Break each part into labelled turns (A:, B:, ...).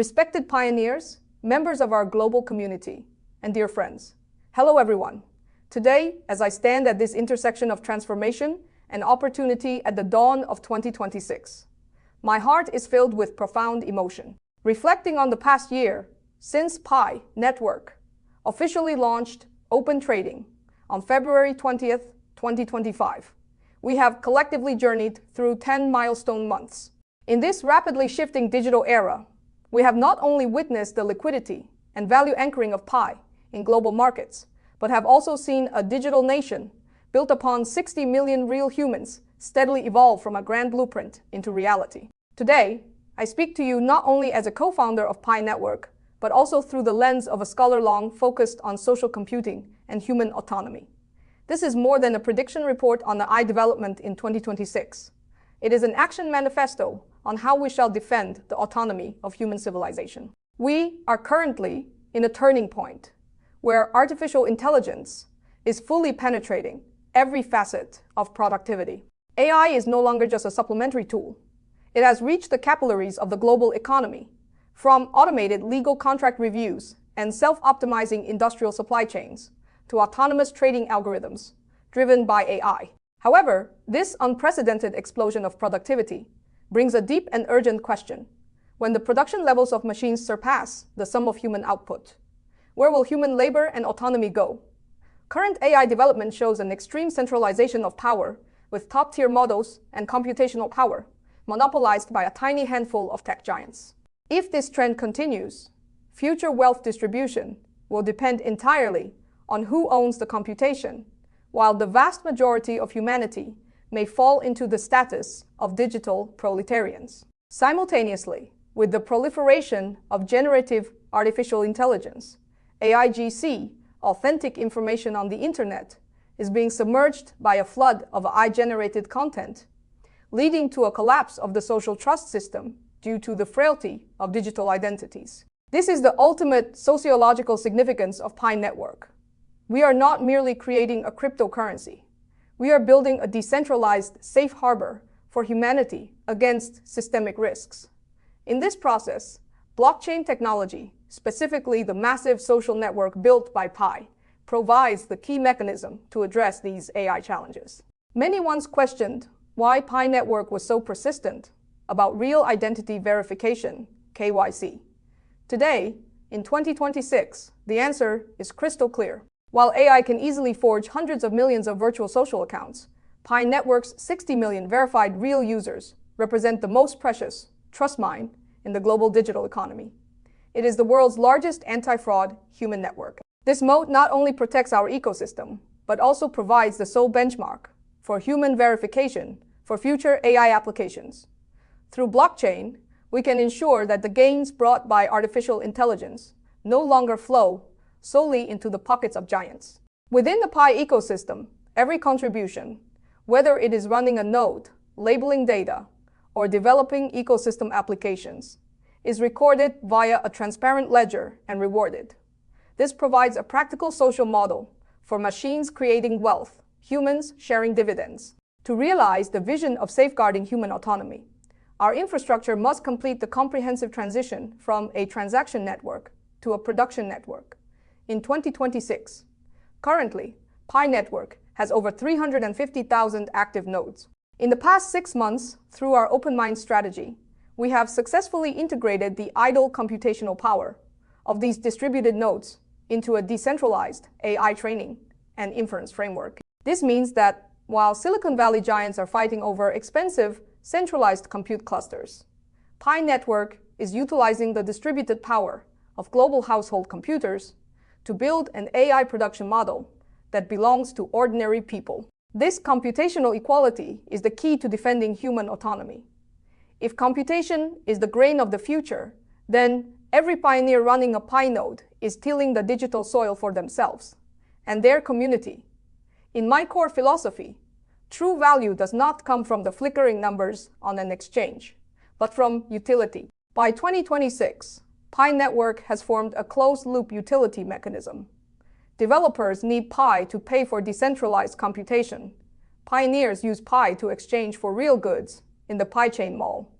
A: Respected pioneers, members of our global community, and dear friends. Hello everyone. Today, as I stand at this intersection of transformation and opportunity at the dawn of 2026, my heart is filled with profound emotion. Reflecting on the past year, since Pi Network officially launched open trading on February 20th, 2025, we have collectively journeyed through 10 milestone months. In this rapidly shifting digital era, we have not only witnessed the liquidity and value anchoring of Pi in global markets, but have also seen a digital nation built upon 60 million real humans steadily evolve from a grand blueprint into reality. Today, I speak to you not only as a co-founder of Pi Network, but also through the lens of a scholar long focused on social computing and human autonomy. This is more than a prediction report on the AI development in 2026. It is an action manifesto on how we shall defend the autonomy of human civilization. We are currently in a turning point where artificial intelligence is fully penetrating every facet of productivity. AI is no longer just a supplementary tool. It has reached the capillaries of the global economy, from automated legal contract reviews and self-optimizing industrial supply chains to autonomous trading algorithms driven by AI. However, this unprecedented explosion of productivity brings a deep and urgent question. When the production levels of machines surpass the sum of human output, where will human labor and autonomy go? Current AI development shows an extreme centralization of power, with top-tier models and computational power monopolized by a tiny handful of tech giants. If this trend continues, future wealth distribution will depend entirely on who owns the computation, while the vast majority of humanity may fall into the status of digital proletarians. Simultaneously, with the proliferation of generative artificial intelligence, AIGC, authentic information on the internet, is being submerged by a flood of AI-generated content, leading to a collapse of the social trust system due to the frailty of digital identities. This is the ultimate sociological significance of Pi Network. We are not merely creating a cryptocurrency. We are building a decentralized safe harbor for humanity against systemic risks. In this process, blockchain technology, specifically the massive social network built by Pi, provides the key mechanism to address these AI challenges. Many once questioned why Pi Network was so persistent about real identity verification, KYC. Today, in 2026, the answer is crystal clear. While AI can easily forge hundreds of millions of virtual social accounts, Pi Network's 60 million verified real users represent the most precious trust mine in the global digital economy. It is the world's largest anti-fraud human network. This moat not only protects our ecosystem, but also provides the sole benchmark for human verification for future AI applications. Through blockchain, we can ensure that the gains brought by artificial intelligence no longer flow solely into the pockets of giants. Within the Pi ecosystem, every contribution, whether it is running a node, labeling data, or developing ecosystem applications, is recorded via a transparent ledger and rewarded. This provides a practical social model for machines creating wealth, humans sharing dividends. To realize the vision of safeguarding human autonomy, our infrastructure must complete the comprehensive transition from a transaction network to a production network. In 2026, currently, Pi Network has over 350,000 active nodes. In the past 6 months, through our open mind strategy, we have successfully integrated the idle computational power of these distributed nodes into a decentralized AI training and inference framework. This means that while Silicon Valley giants are fighting over expensive, centralized compute clusters, Pi Network is utilizing the distributed power of global household computers to build an AI production model that belongs to ordinary people. This computational equality is the key to defending human autonomy. If computation is the grain of the future, then every pioneer running a Pi node is tilling the digital soil for themselves and their community. In my core philosophy, true value does not come from the flickering numbers on an exchange, but from utility. By 2026, Pi Network has formed a closed-loop utility mechanism. Developers need Pi to pay for decentralized computation. Pioneers use Pi to exchange for real goods in the Pi chain mall.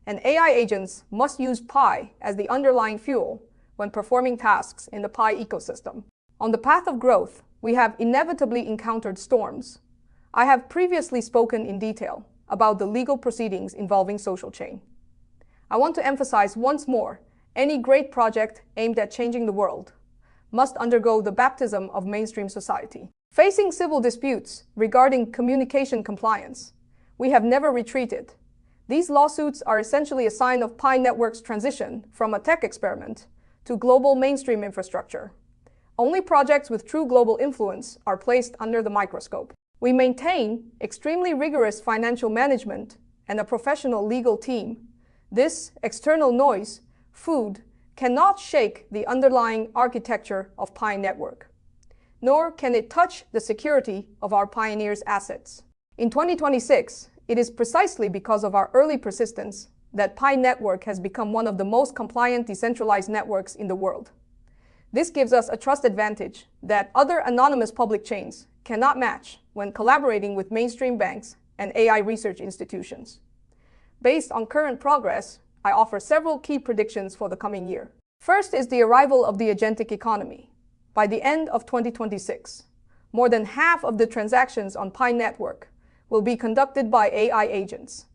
A: and AI agents must use Pi as the underlying fuel when performing tasks in the Pi ecosystem. On the path of growth, we have inevitably encountered storms. I have previously spoken in detail about the legal proceedings involving social chain. I want to emphasize once more, any great project aimed at changing the world must undergo the baptism of mainstream society. Facing civil disputes regarding communication compliance, we have never retreated. These lawsuits are essentially a sign of Pi Network's transition from a tech experiment to global mainstream infrastructure. Only projects with true global influence are placed under the microscope. We maintain extremely rigorous financial management and a professional legal team. This external noise, food, cannot shake the underlying architecture of Pi Network, nor can it touch the security of our pioneers' assets. In 2026, it is precisely because of our early persistence that Pi Network has become one of the most compliant decentralized networks in the world. This gives us a trust advantage that other anonymous public chains cannot match when collaborating with mainstream banks and AI research institutions. Based on current progress, I offer several key predictions for the coming year. First is the arrival of the agentic economy. By the end of 2026, more than half of the transactions on Pi Network will be conducted by AI agents.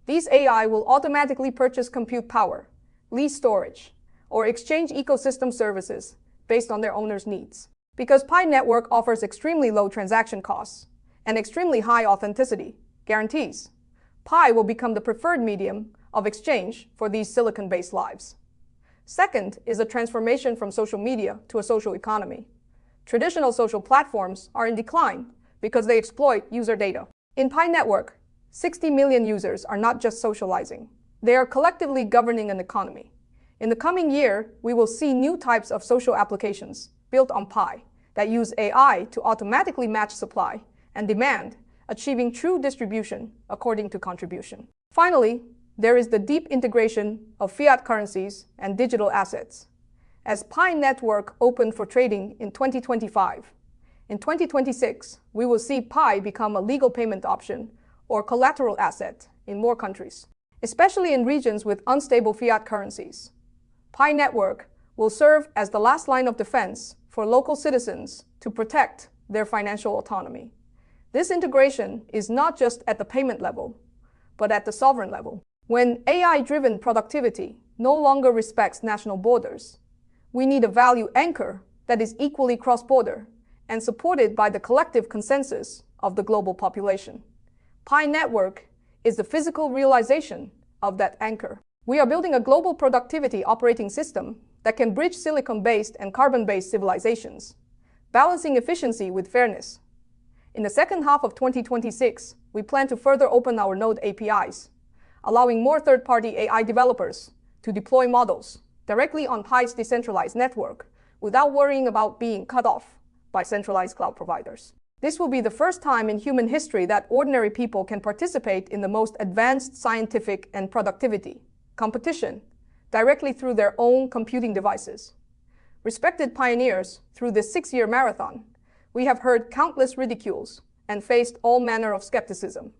A: These AI will automatically purchase compute power, lease storage, or exchange ecosystem services based on their owners' needs. Because Pi Network offers extremely low transaction costs and extremely high authenticity guarantees, Pi will become the preferred medium of exchange for these silicon-based lives. Second is a transformation from social media to a social economy. Traditional social platforms are in decline because they exploit user data. In Pi Network, 60 million users are not just socializing. They are collectively governing an economy. In the coming year, we will see new types of social applications built on Pi that use AI to automatically match supply and demand, achieving true distribution according to contribution. Finally, there is the deep integration of fiat currencies and digital assets. As Pi Network opened for trading in 2025, in 2026, we will see Pi become a legal payment option or collateral asset in more countries, especially in regions with unstable fiat currencies. Pi Network will serve as the last line of defense for local citizens to protect their financial autonomy. This integration is not just at the payment level, but at the sovereign level. When AI-driven productivity no longer respects national borders, we need a value anchor that is equally cross-border and supported by the collective consensus of the global population. Pi Network is the physical realization of that anchor. We are building a global productivity operating system that can bridge silicon-based and carbon-based civilizations, balancing efficiency with fairness. In the second half of 2026, we plan to further open our node APIs, allowing more third-party AI developers to deploy models directly on Pi's decentralized network without worrying about being cut off by centralized cloud providers. This will be the first time in human history that ordinary people can participate in the most advanced scientific and productivity competition directly through their own computing devices. Respected pioneers, through this 6-year marathon, we have heard countless ridicules and faced all manner of skepticism.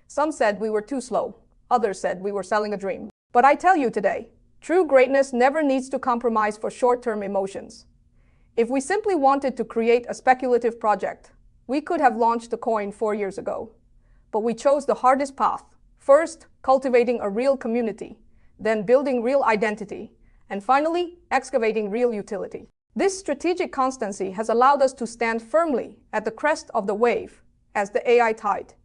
A: Some said we were too slow. Others said we were selling a dream. But I tell you today, true greatness never needs to compromise for short-term emotions. If we simply wanted to create a speculative project, we could have launched a coin 4 years ago. But we chose the hardest path, first cultivating a real community, then building real identity, and finally excavating real utility. This strategic constancy has allowed us to stand firmly at the crest of the wave as the AI tide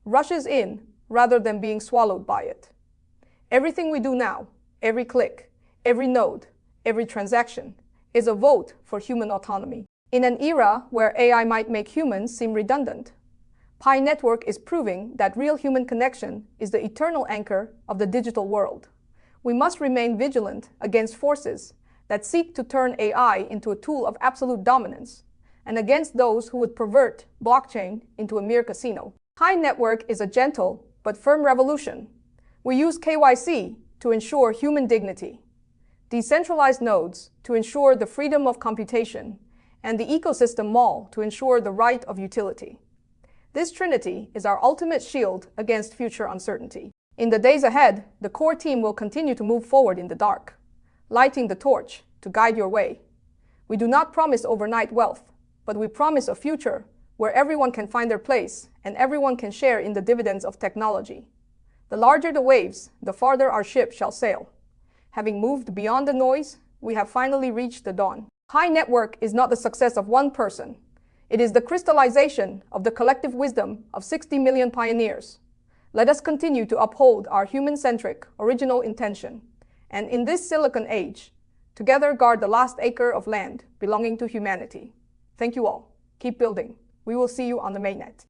A: rushes in rather than being swallowed by it. Everything we do now, every click, every node, every transaction, is a vote for human autonomy. In an era where AI might make humans seem redundant, Pi Network is proving that real human connection is the eternal anchor of the digital world. We must remain vigilant against forces that seek to turn AI into a tool of absolute dominance, and against those who would pervert blockchain into a mere casino. Pi Network is a gentle but firm revolution. We use KYC to ensure human dignity, decentralized nodes to ensure the freedom of computation, and the ecosystem mall to ensure the right of utility. This trinity is our ultimate shield against future uncertainty. In the days ahead, the core team will continue to move forward in the dark, lighting the torch to guide your way. We do not promise overnight wealth, but we promise a future where everyone can find their place and everyone can share in the dividends of technology. The larger the waves, the farther our ship shall sail. Having moved beyond the noise, we have finally reached the dawn. High network is not the success of one person. It is the crystallization of the collective wisdom of 60 million pioneers. Let us continue to uphold our human-centric, original intention, and in this silicon age, together guard the last acre of land belonging to humanity. Thank you all. Keep building. We will see you on the mainnet.